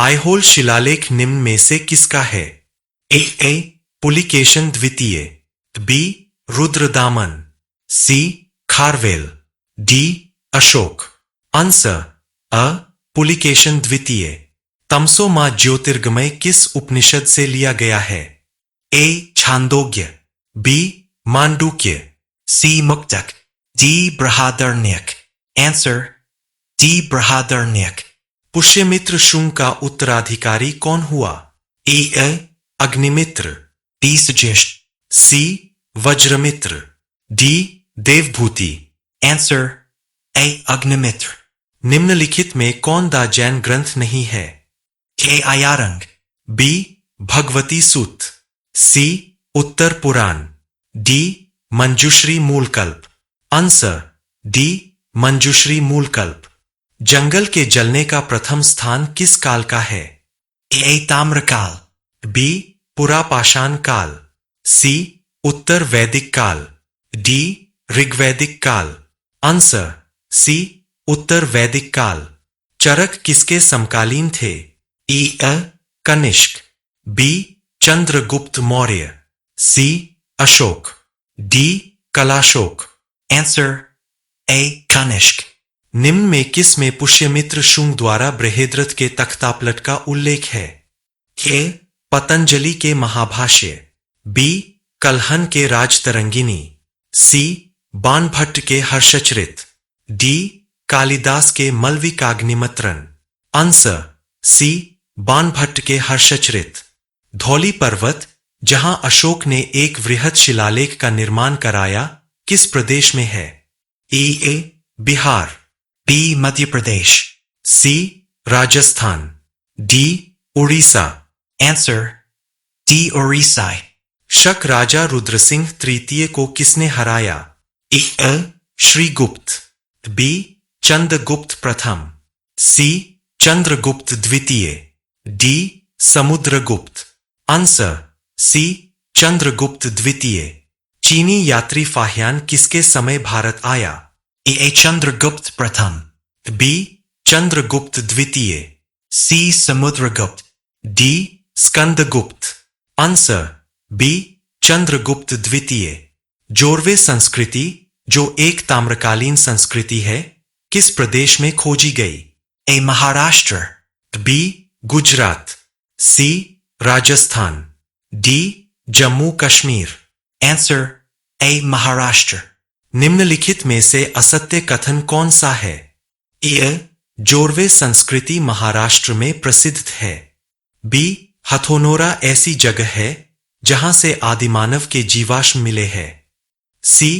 आइहोल शिलालेख निम्न में से किसका है? ए पुलिकेशन द्वितीय, बी रुद्रदामन, सी खारवेल, डी अशोक। आंसर अ पुलिकेशन द्वितीय। तमसो मां ज्योतिर्गमय किस उपनिषद से लिया गया है? A Chandogya, B Mandukya, C Muktak, D Brihadaranyaka. Answer D Brihadaranyaka. Pushyamitra Shunga का उत्तराधिकारी कौन हुआ? A Agnimitra, B Sujyeshtha, C Vajramitra, D Devabhuti. Answer A Agnimitra. निम्नलिखित में कौन दा जैन ग्रंथ नहीं है? A Ayaranga, B Bhagavati Sutra, C Uttar Purana, D Manjushri Mulakalpa. Answer D Manjushri Mulakalpa. जंगल के जलने का प्रथम स्थान किस काल का है? ए ताम्रकाल, बी पुरापाषाण काल, सी उत्तर वैदिक काल, डी ऋग्वैदिक काल। आंसर सी उत्तर वैदिक काल। चरक किसके समकालीन थे? A Kanishka, B Chandragupta Maurya, C Ashoka, D Kalashoka. Answer A Kanishka. निम्न में किस में पुष्यमित्र शुंग द्वारा बृहद्रथ के तख्तापलट का उल्लेख है? ए पतंजलि के महाभाष्य, बी कल्हन के राजतरंगिणी, सी बाणभट्ट के हर्षचरित, डी कालिदास के मलविकाग्निमत्रन। आंसर सी बाणभट्ट के हर्षचरित। धौली पर्वत, जहां अशोक ने एक वृहद शिलालेख का निर्माण कराया, किस प्रदेश में है? A Bihar, B Madhya Pradesh, C Rajasthan, D Orissa. Answer D Orissa. Shaka राजा रुद्रसिंह तृतीय को किसने हराया? ए श्रीगुप्त, बी चंद्रगुप्त प्रथम, सी चंद्रगुप्त द्वितीय, D Samudragupta. Answer C Chandragupta द्वितीय। चीनी यात्री फाहियान किसके समय भारत आया? ए चंद्रगुप्त प्रथम, बी चंद्रगुप्त द्वितीय, C Samudragupta, D Skandagupta. Answer B Chandragupta द्वितीय। जोरवे संस्कृति, जो एक ताम्रकालीन संस्कृति है, किस प्रदेश में खोजी गई? A Maharashtra, B Gujarat, C Rajasthan, D Jammu Kashmir. Answer A Maharashtra. निम्नलिखित में से असत्य कथन कौन सा है? ए जोरवे संस्कृति महाराष्ट्र में प्रसिद्ध है, बी हथोनोरा ऐसी जगह है जहां से आदिमानव के जीवाश्म मिले हैं, सी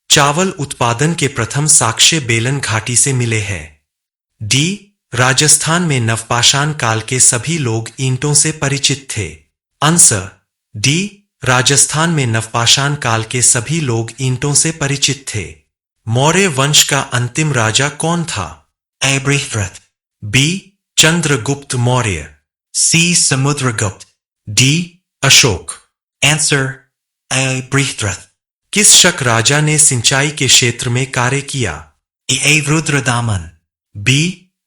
चावल उत्पादन के प्रथम साक्ष्य बेलन घाटी से मिले हैं, डी राजस्थान में नवपाषाण काल के सभी लोग ईंटों से परिचित थे। आंसर डी राजस्थान में नवपाषाण काल के सभी लोग ईंटों से परिचित थे। मौर्य वंश का अंतिम राजा कौन था? A Brihadratha, B Chandragupta Maurya, C Samudragupta, D Ashoka. Answer A Brihadratha. किस शक राजा ने सिंचाई के क्षेत्र में कार्य किया? A Rudradaman, B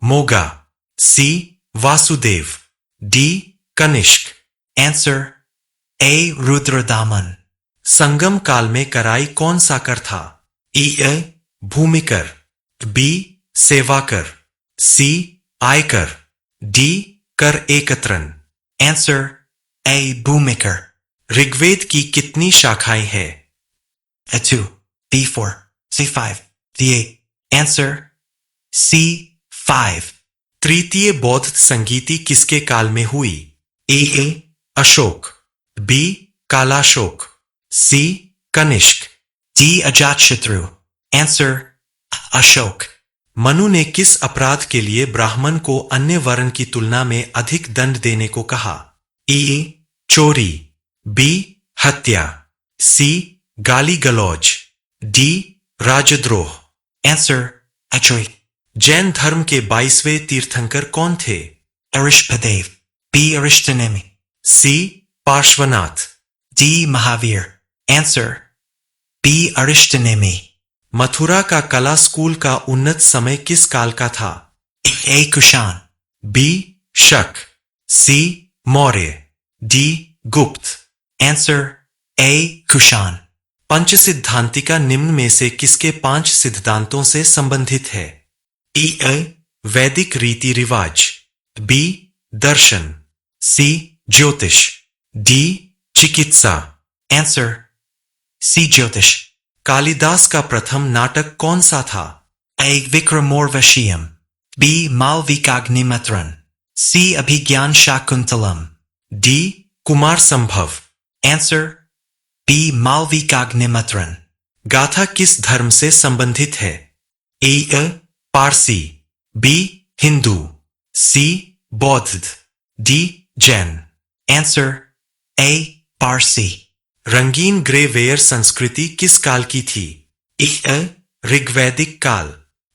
Moga, C Vasudeva, D Kanishka. Answer A Rudradaman. Sangam काल में कराई कौन सा कर था? ए भूमिकर, बी सेवाकर, सी आयकर, डी कर एकत्रन। Answer A Bhumikar. ऋग्वेद की कितनी शाखाएं हैं? A2, B4, C5, D8. Answer C5. तृतीय बौद्ध संगीति किसके काल में हुई? ए अशोक, बी कालाशोक, सी कनिष्क, डी अजातशत्रु। आंसर अशोक। मनु ने किस अपराध के लिए ब्राह्मण को अन्य वर्ण की तुलना में अधिक दंड देने को कहा? ए चोरी, बी हत्या, सी गाली गलौज, डी राजद्रोह। आंसर अचोई। जैन धर्म के 22वें तीर्थंकर कौन थे? Arishtadev, B Arishtanemi, C Parshvanath, D Mahavir. Answer B Arishtanemi. Mathura का कला स्कूल का उन्नत समय किस काल का था? ए कुषाण, बी शक, सी मौर्य, डी गुप्त। Answer A. Kushan. पंच सिद्धांतिका निम्न में से किसके 5 सिद्धांतों से संबंधित है? ए वैदिक रीति रिवाज, बी दर्शन, सी ज्योतिष, डी चिकित्सा। Answer C. Jyotish. कालिदास का प्रथम नाटक कौन सा था? A. Vikramorvashiyam. B. Malvikagnimatran. C. Abhigyan Shakuntalam. D Kumar संभव। Answer B. Malvikagnimatran. गाथा किस धर्म से संबंधित है? ए पारसी, बी हिंदू, सी बौद्ध, D Jain. Answer A. Parsi. रंगीन ग्रे वेयर संस्कृति किस काल की थी? ए ऋग्वैदिक काल,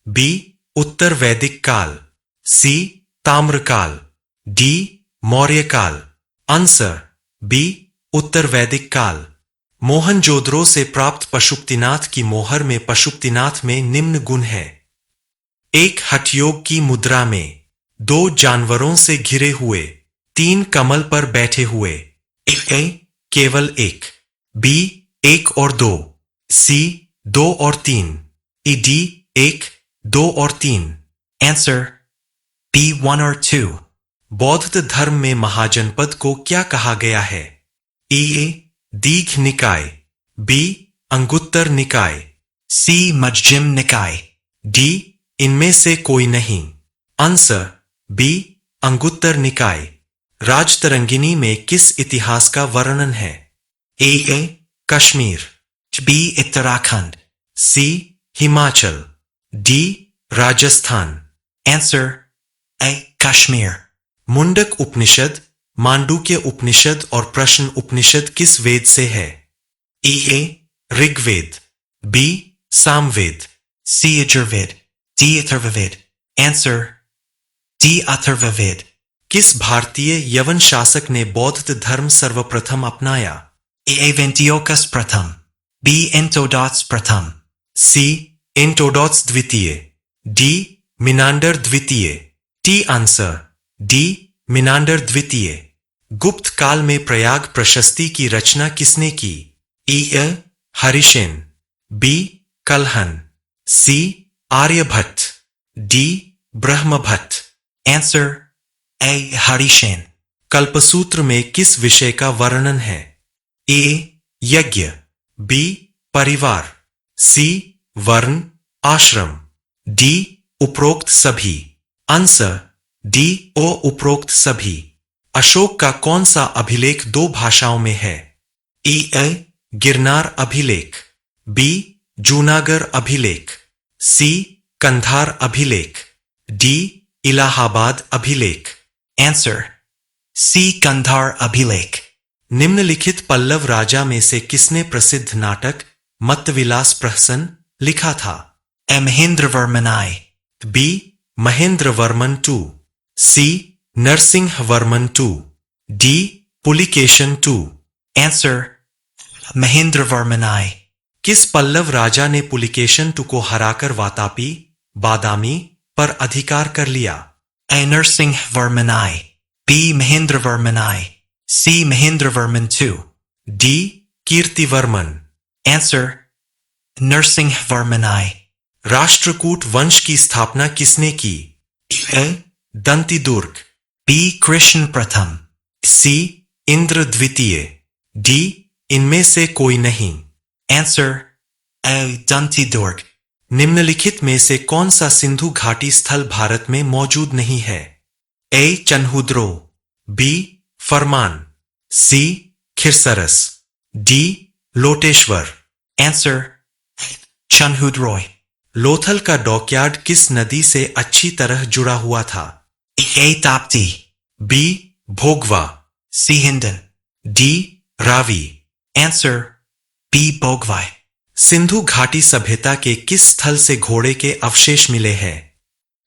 बी उत्तर वैदिक काल, सी ताम्रकाल, डी मौर्य काल। आंसर बी उत्तर वैदिक काल। मोहनजोदड़ो से प्राप्त पशुपतिनाथ की मोहर में पशुपतिनाथ में निम्न गुण है। एक हठयोग की मुद्रा में 2 जानवरों से घिरे हुए, 3 कमल पर बैठे हुए। ए केवल एक, बी 1 और 2, सी 2 और 3, डी 1, 2 और 3। Answer B. 1 or 2. बौद्ध धर्म में महाजनपद को क्या कहा गया है? ए दीघ निकाय, बी अंगुत्तर निकाय, C. Majjhim Nikai. डी इनमें से कोई नहीं। आंसर बी अंगुत्तर निकाय। राजतरंगिनी में किस इतिहास का वर्णन है? A Kashmir, B. Uttarakhand. C Himachal, D Rajasthan. Answer A. Kashmir. Mundaka Upanishad, Mandukya Upanishad और प्रश्न उपनिषद किस वेद से है? A Rigveda, B Samaveda, C. Yajurved. D. Atharvaved. Answer D. Atharvaved. किस भारतीय यवन शासक ने बौद्ध धर्म सर्वप्रथम अपनाया? A. Ventiochus Pratham. B. Entodots Pratham. सी एंटोडोट्स द्वितीय, डी मिनांडर द्वितीय। टी आंसर डी मिनांडर द्वितीय। गुप्त काल में प्रयाग प्रशस्ति की रचना किसने की? A Harisena, B Kalhana, C Aryabhatta, D Brahmabhatta. Answer A. Harishen. Kalpasutra में किस विषय का वर्णन है? ए यज्ञ, बी परिवार, सी वर्ण आश्रम, डी उपरोक्त सभी। आंसर डी ओ उपरोक्त सभी। अशोक का कौन सा अभिलेख 2 भाषाओं में है? ए गिरनार अभिलेख, बी जूनागढ़ अभिलेख, सी कंधार अभिलेख, डी इलाहाबाद अभिलेख। Answer C. Gandhar Abhilekh. निम्नलिखित पल्लव राजा में से किसने प्रसिद्ध नाटक मत्तविलास प्रहसन लिखा था? Mahendravarman I. B Mahendravarman II, C Narasimhavarman II, D Pulakeshin II। Answer Mahendravarman I. किस पल्लव राजा ने पुलिकेशन II को हराकर वातापी, बादामी पर अधिकार कर लिया? A. Narasimhavarman I. B. Mahendravarman I. C. Mahendravarman II. D Kirtivarman. Answer Narasimhavarman I. Rashtrakuta वंश की स्थापना किसने की? ए दंतिदुर्ग, B. Krishna Pratham. सी इंद्र द्वितीय, डी इनमें से कोई नहीं। Answer A. Dantidurg. निम्नलिखित में से कौन सा सिंधु घाटी स्थल भारत में मौजूद नहीं है? A Chanhudaro, B Farman, C Khirsara, D Loteshwar. Answer Chanhudroy. Lothal का डॉकयार्ड किस नदी से अच्छी तरह जुड़ा हुआ था? A. Tapti. B Bhogava, C. Hindan. D Ravi. Answer B. Bogvai. Sindhu घाटी सभ्यता के किस स्थल से घोड़े के अवशेष मिले हैं?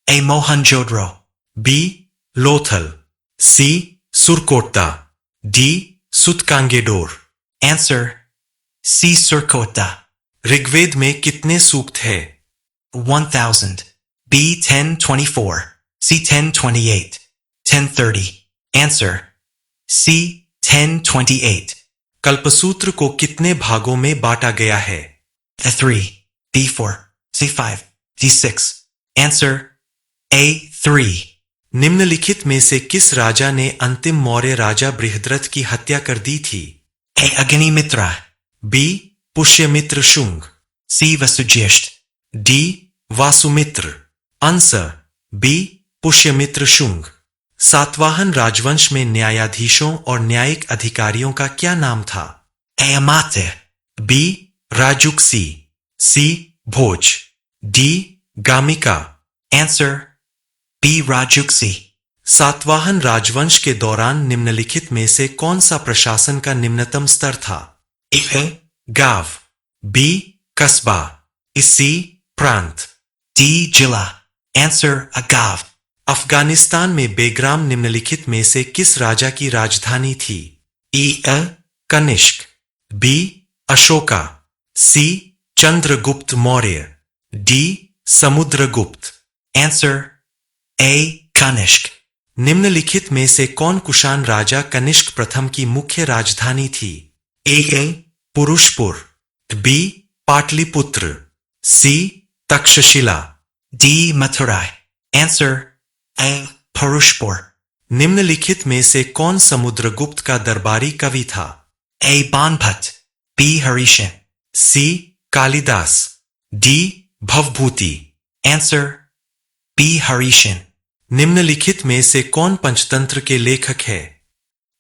A. Mohenjo-daro. B Lothal, C Surkotada, D Sutkagendor. Answer C. Surkota. Rigveda में कितने सूक्त है? 1000. B. 1024. C. 1028. 1030. Answer C. 1028. Kalpasutra को कितने भागों में बांटा गया है? A3, B4, C5, D6. Answer A3. निम्नलिखित में से किस राजा ने अंतिम मौर्य राजा बृहद्रथ की हत्या कर दी थी? A. Agnimitra. B. Pushyamitra Shunga, C. Vasujishth. D. Vasumitra. Answer B. Pushyamitra Shunga. Satavahana राजवंश में न्यायाधीशों और न्यायिक अधिकारियों का क्या नाम था? A. Amate. B. राजुक्सी, C. Bhoj, D. गामिका। Answer B. Rajuksi. Satavahana राजवंश के दौरान निम्नलिखित में से कौन सा प्रशासन का निम्नतम स्तर था? A. गांव, B. कस्बा, C. प्रांत, D. Jilla. Answer Agav. Afghanistan में बेग्राम निम्नलिखित में से किस राजा की राजधानी थी? A. Kanishka, B. Ashoka, C. Chandragupta Maurya, D. Samudragupta. Answer A. Kanishk. निम्नलिखित में से कौन कुषाण राजा कनिष्क प्रथम की मुख्य राजधानी थी? A. Purushapura, B. Pataliputra, C. Takshashila, D. Maturai. Answer A. Purushpur. निम्नलिखित में से कौन समुद्रगुप्त का दरबारी कवि था? A. Banpat. B. Harishan. C. Kalidas, D. Bhavabhuti. Answer B. Harishan. निम्नलिखित में से कौन पंचतंत्र के लेखक है?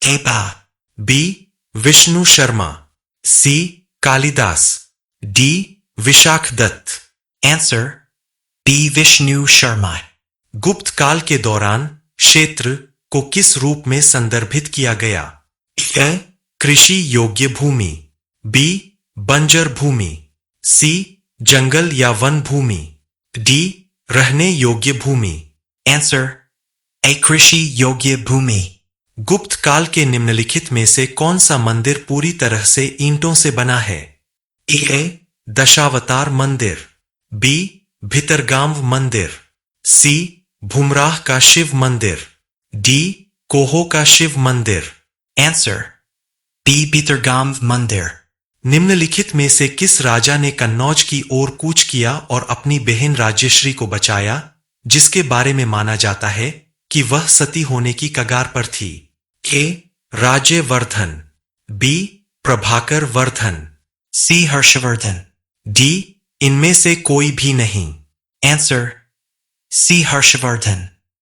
A. Ba. B. Vishnu Sharma, C. Kalidas, D. Vishakh Dutt. Answer B. Vishnu Sharma. गुप्त काल के दौरान क्षेत्र को किस रूप में संदर्भित किया गया? A. कृषि योग्य भूमि, B. बंजर भूमि, C. जंगल या वन भूमि, D. रहने योग्य भूमि। Answer A. Krishi Yogya Bhumi. गुप्त काल के निम्नलिखित में से कौन सा मंदिर पूरी तरह से ईंटों से बना है? A. दशावतार मंदिर, B. भितरगांव मंदिर, C. भुमराह का शिव मंदिर, D. कोहो का शिव मंदिर। Answer B. Bitargam Mandir. निम्नलिखित में से किस राजा ने कन्नौज की ओर कूच किया और अपनी बहन राज्यश्री को बचाया, जिसके बारे में माना जाता है कि वह सती होने की कगार पर थी? A. Rajyavardhan, B. Prabhakar Vardhan, C. Harshavardhan. D. इनमें से कोई भी नहीं। Answer C. Harshavardhan.